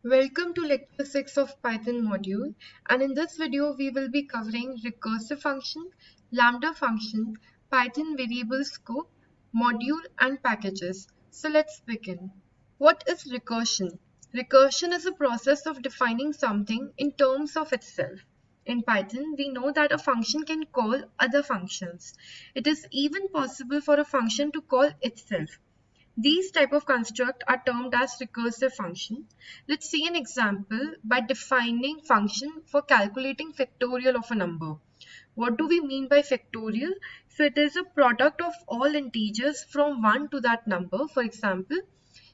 Welcome to lecture 6 of Python module, and in this video we will be covering recursive function, lambda function, Python variable scope, module and packages. So let's begin. What is recursion? Recursion is a process of defining something in terms of itself. In Python, we know that a function can call other functions. It is even possible for a function to call itself. These type of construct are termed as recursive function. Let's see an example by defining function for calculating factorial of a number. What do we mean by factorial? So it is a product of all integers from 1 to that number. For example,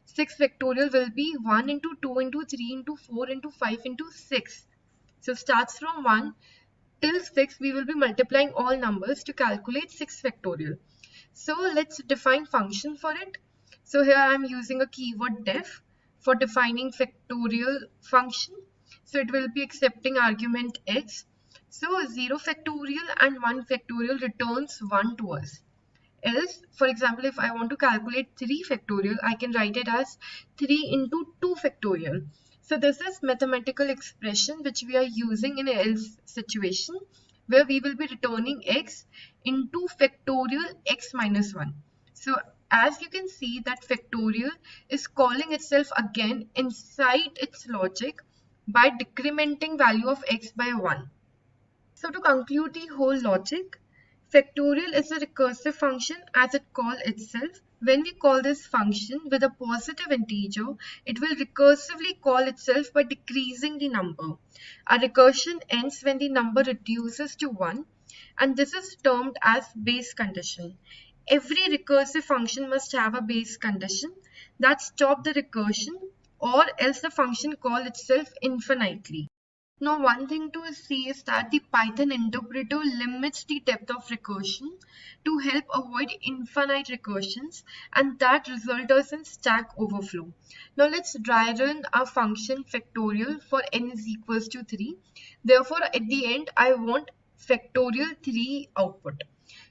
6 factorial will be 1 into 2 into 3 into 4 into 5 into 6. So starts from 1 till 6, we will be multiplying all numbers to calculate 6 factorial. So let's define function for it. So here I am using a keyword def for defining factorial function. So it will be accepting argument x. So 0 factorial and 1 factorial returns 1 to us. Else, for example, if I want to calculate 3 factorial, I can write it as 3 into 2 factorial. So this is mathematical expression which we are using in an else situation where we will be returning x into factorial x minus 1. So as you can see that factorial is calling itself again inside its logic by decrementing value of x by 1. So to conclude the whole logic, factorial is a recursive function as it calls itself. When we call this function with a positive integer, it will recursively call itself by decreasing the number. Our recursion ends when the number reduces to 1, and this is termed as base condition. Every recursive function must have a base condition that stops the recursion, or else the function calls itself infinitely. Now, one thing to see is that the Python interpreter limits the depth of recursion to help avoid infinite recursions, and that results in stack overflow. Now, let's dry run our function factorial for n is equals to 3. Therefore, at the end, I want factorial 3 output.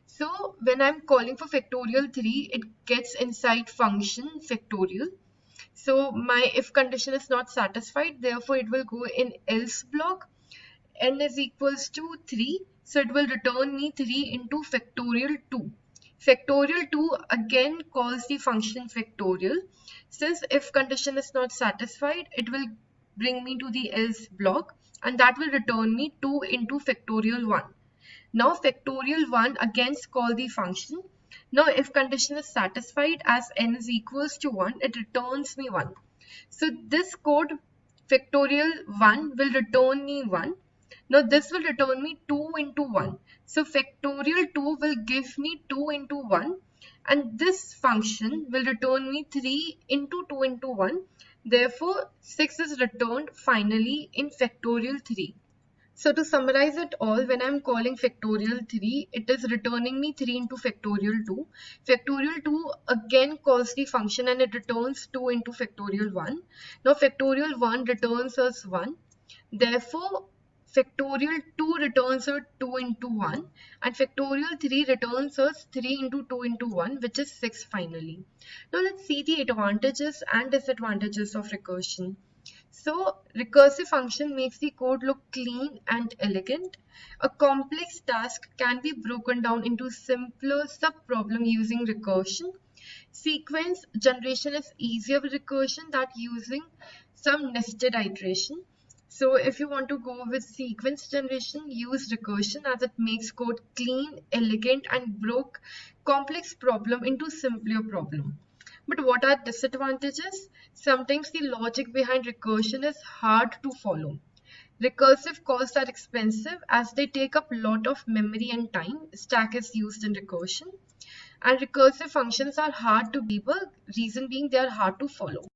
So, when I'm calling for factorial 3, it gets inside function factorial. So my if condition is not satisfied, therefore it will go in else block. N is equals to 3. So it will return me 3 into factorial 2. Factorial 2 again calls the function factorial. Since if condition is not satisfied, it will bring me to the else block, and that will return me 2 into factorial 1. Now factorial 1 again call the function. Now if condition is satisfied as n is equals to 1, it returns me 1. So this code factorial 1 will return me 1. Now this will return me 2 into 1. So factorial 2 will give me 2 into 1, and this function will return me 3 into 2 into 1. Therefore 6 is returned finally in factorial 3. So to summarize it all, when I'm calling factorial 3, it is returning me 3 into factorial 2. Factorial 2 again calls the function and it returns 2 into factorial 1. Now factorial 1 returns us 1. Therefore, factorial 2 returns us 2 into 1, and factorial 3 returns us 3 into 2 into 1, which is 6 finally. Now let's see the advantages and disadvantages of recursion. So recursive function makes the code look clean and elegant. A complex task can be broken down into simpler sub-problem using recursion. Sequence generation is easier with recursion than using some nested iteration. So if you want to go with sequence generation, use recursion as it makes code clean, elegant, and broke complex problem into simpler problem. But what are disadvantages? Sometimes the logic behind recursion is hard to follow. Recursive calls are expensive as they take up a lot of memory and time. Stack is used in recursion. And recursive functions are hard to debug, reason being they are hard to follow.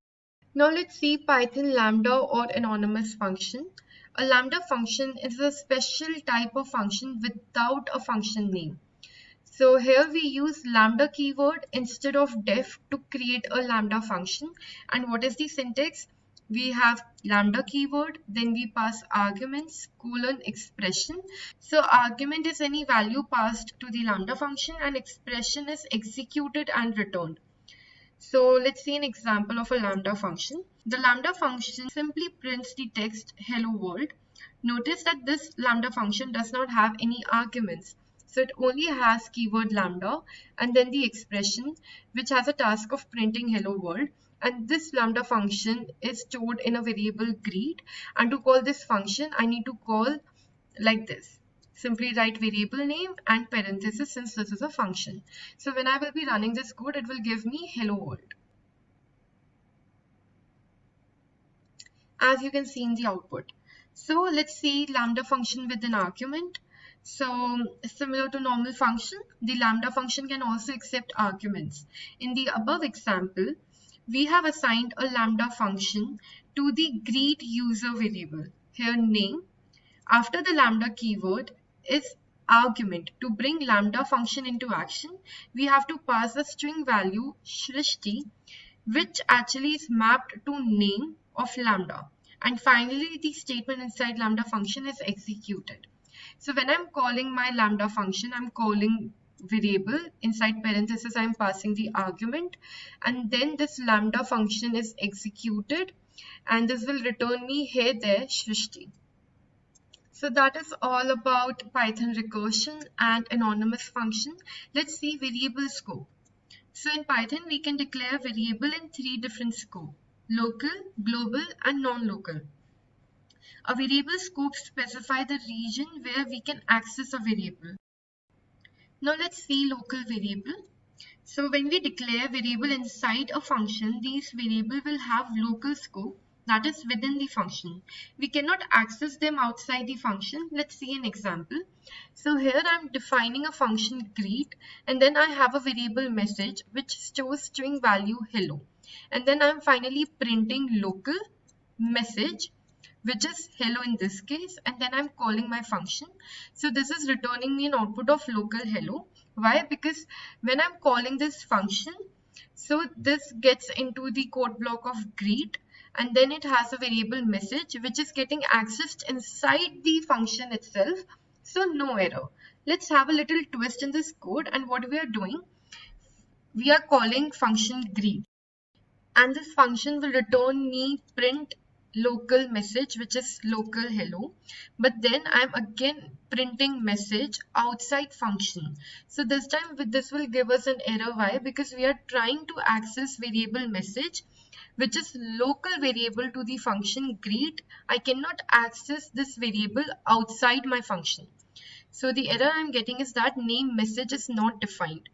Now let's see Python lambda or anonymous function. A lambda function is a special type of function without a function name. So here we use lambda keyword instead of def to create a lambda function. And what is the syntax? We have lambda keyword, then we pass arguments, expression. So argument is any value passed to the lambda function, and expression is executed and returned. So let's see an example of a lambda function. The Lambda function simply prints the text hello world. Notice that this Lambda function does not have any arguments. So it only has keyword Lambda and then the expression which has a task of printing hello world. And this Lambda function is stored in a variable greet. And to call this function, I need to call like this. Simply write variable name and parenthesis since this is a function. So when I will be running this code, it will give me hello world, as you can see in the output. So let's see Lambda function with an argument. So similar to normal function, the Lambda function can also accept arguments. In the above example, we have assigned a Lambda function to the greet user variable. Here name, after the Lambda keyword is argument. To bring Lambda function into action, we have to pass a string value Srishti, which actually is mapped to name of Lambda. And finally, the statement inside Lambda function is executed. So when I'm calling my Lambda function, I'm calling variable. Inside parenthesis, I'm passing the argument. And then this Lambda function is executed. And this will return me here, there, Srishti. So that is all about Python recursion and anonymous function. Let's see variable scope. So in Python, we can declare variable in 3 different scopes: local, global, and non-local. A variable scope specifies the region where we can access a variable. Now let's see local variable. So when we declare variable inside a function, these variables will have local scope, that is within the function. We cannot access them outside the function. Let's see an example. So here I'm defining a function greet, and then I have a variable message which stores string value hello. And then I'm finally printing local message, which is hello in this case, and then I'm calling my function. So this is returning me an output of local hello. Why? Because when I'm calling this function, so this gets into the code block of greet, and then it has a variable message which is getting accessed inside the function itself. So no error. Let's have a little twist in this code, and what we are doing, we are calling function greet, and this function will return me print local message, which is local hello, but then I'm again printing message outside function. So this time this will give us an error. Why? Because we are trying to access variable message, which is local variable to the function greet. I cannot access this variable outside my function. So the error I'm getting is that name message is not defined.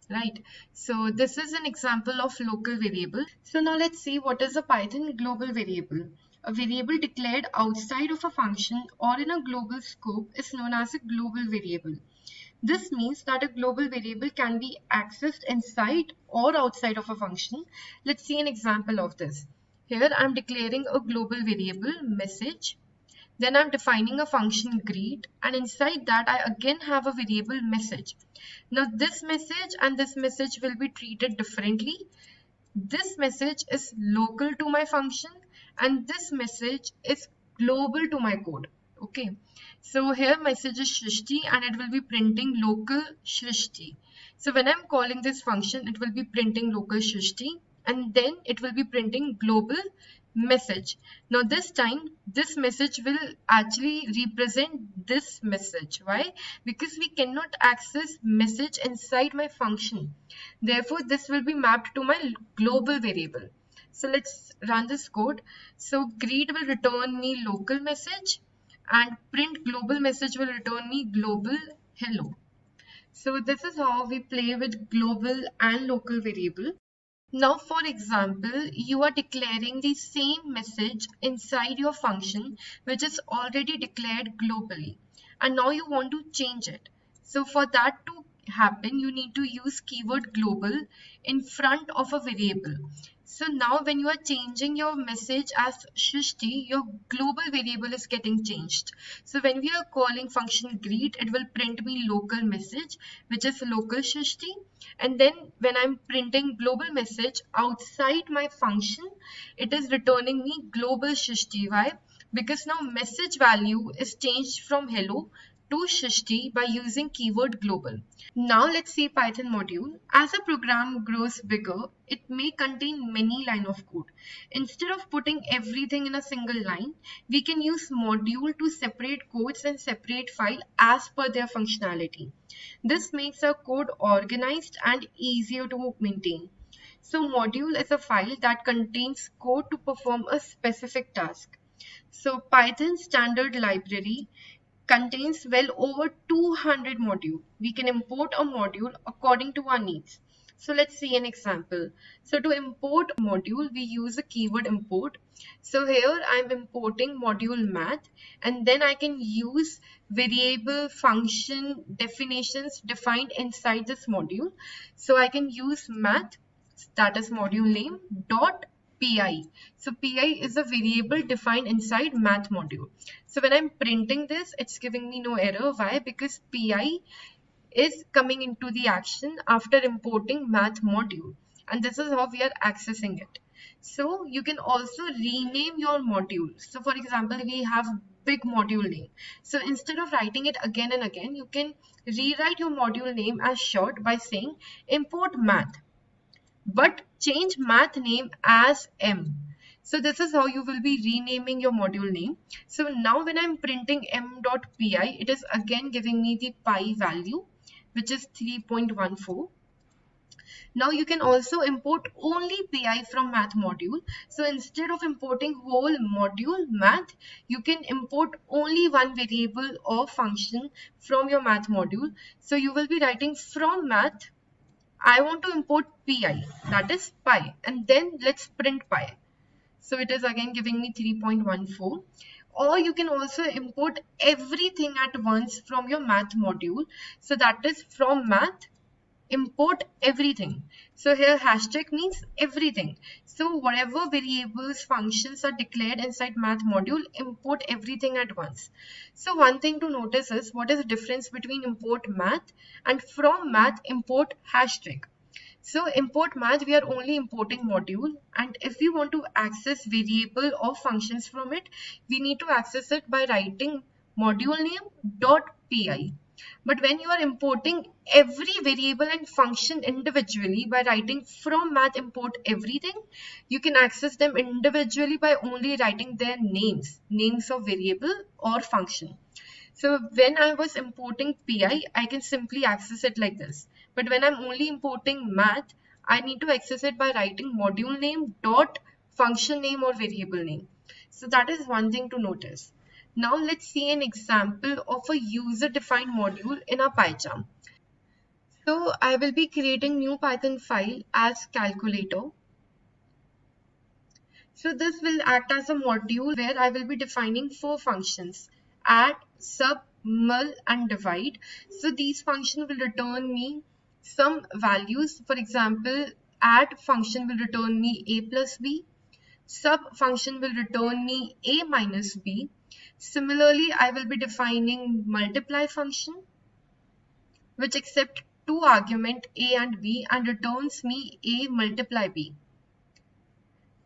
Right. So this is an example of local variable. So now let's see what is a Python global variable. A variable declared outside of a function or in a global scope is known as a global variable. This means that a global variable can be accessed inside or outside of a function. Let's see an example of this. Here I'm declaring a global variable message. Then I'm defining a function greet, and inside that I again have a variable message. Now this message and this message will be treated differently. This message is local to my function and this message is global to my code. Okay, so here message is Srishti and it will be printing local Srishti. So when I'm calling this function, it will be printing local Srishti and then it will be printing global message. Now this time this message will actually represent this message. Why? Because we cannot access message inside my function. Therefore this will be mapped to my global variable. So let's run this code. So greet will return me local message and print global message will return me global hello. So this is how we play with global and local variable. Now, for example, you are declaring the same message inside your function, which is already declared globally, and now you want to change it. So for that to happen, you need to use keyword global in front of a variable. So now when you are changing your message as Srishti, your global variable is getting changed. So when we are calling function greet, it will print me local message, which is local Srishti. And then when I'm printing global message outside my function, it is returning me global Srishti. Why? Because now message value is changed from hello to Srishti by using keyword global. Now let's see Python module. As a program grows bigger, it may contain many lines of code. Instead of putting everything in a single line, we can use module to separate codes and separate file as per their functionality. This makes our code organized and easier to maintain. So module is a file that contains code to perform a specific task. So Python standard library contains well over 200 modules. We can import a module according to our needs. So let's see an example. So to import module, we use a keyword import. So here I'm importing module math, and then I can use variable function definitions defined inside this module. So I can use math, that is module name, dot pi. So pi is a variable defined inside math module. So when I'm printing this, it's giving me no error. Why? Because pi is coming into the action after importing math module, and this is how we are accessing it. So you can also rename your module. So for example, we have big module name. So instead of writing it again and again, you can rewrite your module name as short by saying import math, but change math name as M. So this is how you will be renaming your module name. So now when I'm printing m.pi, it is again giving me the pi value, which is 3.14. Now you can also import only pi from math module. So instead of importing whole module math, you can import only one variable or function from your math module. So you will be writing from math, I want to import pi, that is pi, and then let's print pi. So it is again giving me 3.14. Or you can also import everything at once from your math module. So that is from math, import everything. So here hashtag means everything. So whatever variables, functions are declared inside math module, import everything at once. So one thing to notice is what is the difference between import math and from math import hashtag. So import math, we are only importing module, and if we want to access variable or functions from it, we need to access it by writing module name dot pi. But when you are importing every variable and function individually by writing from math import everything, you can access them individually by only writing their names of variable or function. So when I was importing pi, I can simply access it like this. But when I'm only importing math, I need to access it by writing module name dot function name or variable name. So that is one thing to notice. Now let's see an example of a user-defined module in our PyCharm. So I will be creating new Python file as calculator. So this will act as a module where I will be defining 4 functions: add, sub, mul, and divide. So these functions will return me some values. For example, add function will return me a plus b. Sub function will return me a minus b. Similarly, I will be defining multiply function, which accepts 2 arguments a and b and returns me a multiply b.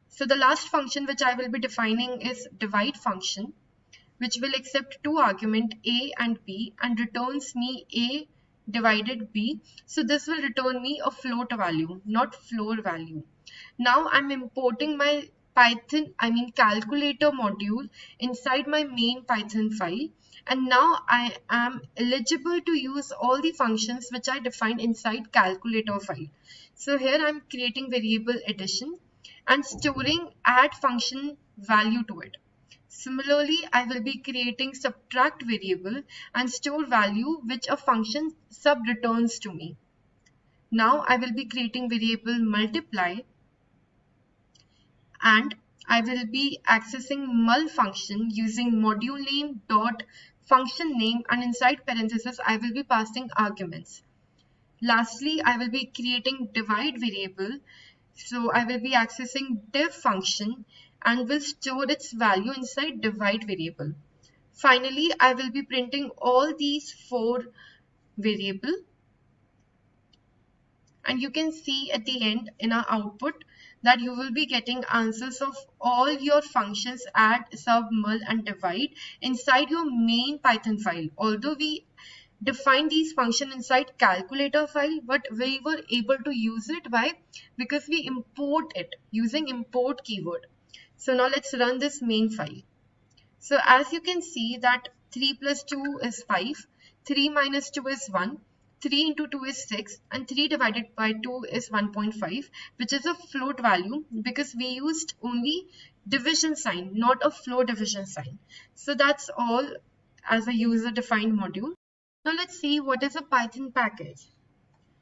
So the last function which I will be defining is divide function, which will accept 2 arguments a and b and returns me a divided b. So this will return me a float value, not floor value. Now I'm importing my calculator module inside my main Python file, and now I am eligible to use all the functions which I defined inside calculator file. So here I'm creating variable addition and storing add function value to it. Similarly, I will be creating subtract variable and store value which a function sub returns to me. Now I will be creating variable multiply, and I will be accessing mul function using module name dot function name, and inside parentheses I will be passing arguments. Lastly, I will be creating divide variable. So I will be accessing div function and will store its value inside divide variable. Finally, I will be printing all these 4 variables, and you can see at the end in our output that you will be getting answers of all your functions add, sub, mul and divide inside your main Python file. Although we define these functions inside calculator file, but we were able to use it. Why? Because we import it using import keyword. So now let's run this main file. So as you can see that 3 plus 2 is 5, 3 minus 2 is 1, 3 into 2 is 6 and 3 divided by 2 is 1.5, which is a float value because we used only division sign, not a float division sign. So that's all as a user defined module. Now let's see what is a Python package.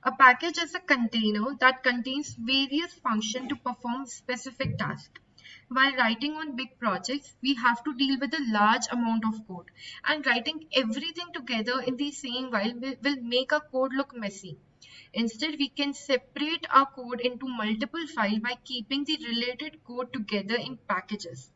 A package is a container that contains various functions to perform specific tasks. While writing on big projects, we have to deal with a large amount of code, and writing everything together in the same file will make our code look messy. Instead, we can separate our code into multiple files by keeping the related code together in packages.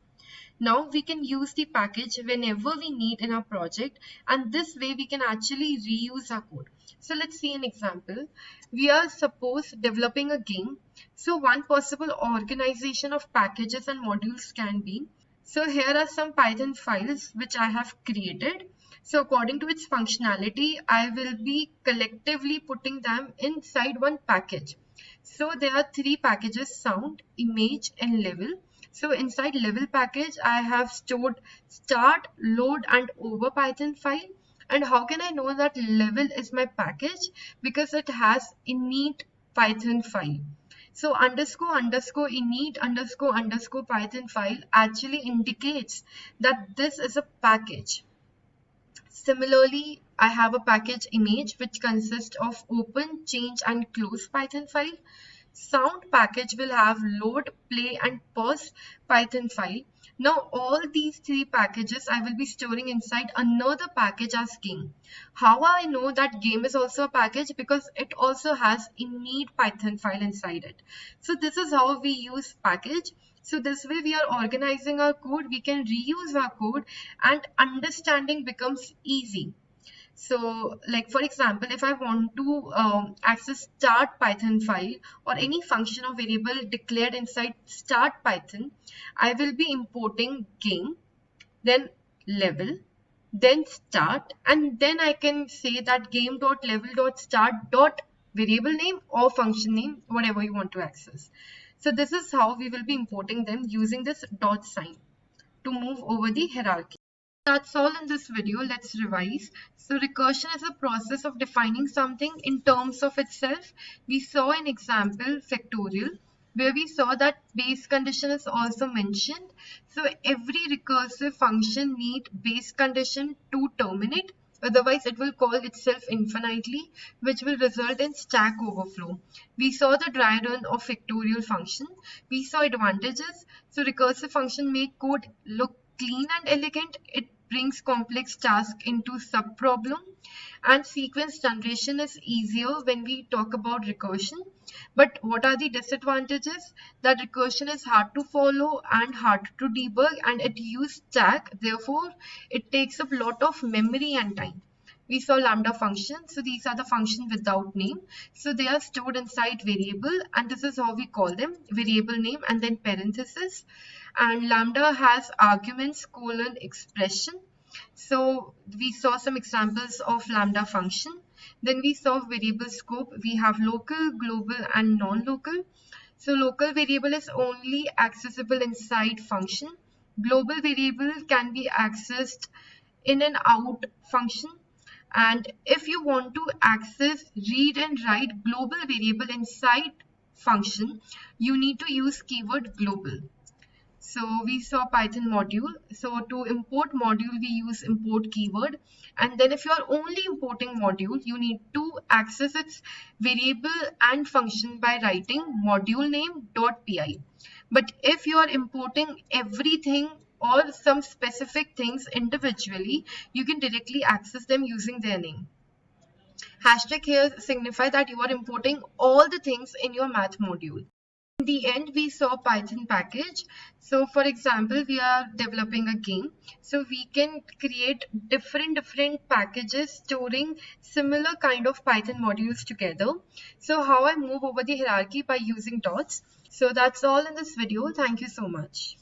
Now we can use the package whenever we need in our project, and this way we can actually reuse our code. So let's see an example. We are suppose developing a game. So one possible organization of packages and modules can be. So here are some Python files which I have created. So according to its functionality, I will be collectively putting them inside one package. So there are three packages: sound, image and level. So inside level package, I have stored start, load and over Python file. And how can I know that level is my package? Because it has init Python file. So underscore underscore init underscore underscore Python file actually indicates that this is a package. Similarly, I have a package image which consists of open, change and close Python file. Sound package will have load, play and pause Python file. Now all these three packages I will be storing inside another package as game. How I know that game is also a package? Because it also has init Python file inside it. So this is how we use package. So this way we are organizing our code, we can reuse our code and understanding becomes easy. So like for example, if I want to access start Python file or any function or variable declared inside start Python, I will be importing game, then level, then start, and then I can say that game.level.start.variable name or function name, whatever you want to access. So this is how we will be importing them using this dot sign to move over the hierarchy. That's all in this video. Let's revise. So recursion is a process of defining something in terms of itself. We saw an example factorial where we saw that base condition is also mentioned. So every recursive function needs base condition to terminate. Otherwise, it will call itself infinitely, which will result in stack overflow. We saw the dry run of factorial function. We saw advantages. So recursive function make code look clean and elegant. It brings complex tasks into subproblem, and sequence generation is easier when we talk about recursion. But what are the disadvantages? That recursion is hard to follow and hard to debug, and it uses stack, therefore it takes up a lot of memory and time. We saw lambda functions. So these are the functions without name. So they are stored inside variable, and this is how we call them: variable name and then parenthesis. And lambda has arguments, colon, expression. So we saw some examples of lambda function. Then we saw variable scope. We have local, global and non-local. So local variable is only accessible inside function. Global variable can be accessed in and out function. And if you want to access, read and write global variable inside function, you need to use keyword global. So we saw Python module. So to import module, we use import keyword. And then if you are only importing module, you need to access its variable and function by writing module name.py. But if you are importing everything or some specific things individually, you can directly access them using their name. Hashtag here signify that you are importing all the things in your math module. In the end, we saw Python package. So for example, we are developing a game. So we can create different packages storing similar kind of Python modules together. So how I move over the hierarchy by using dots. So that's all in this video. Thank you so much.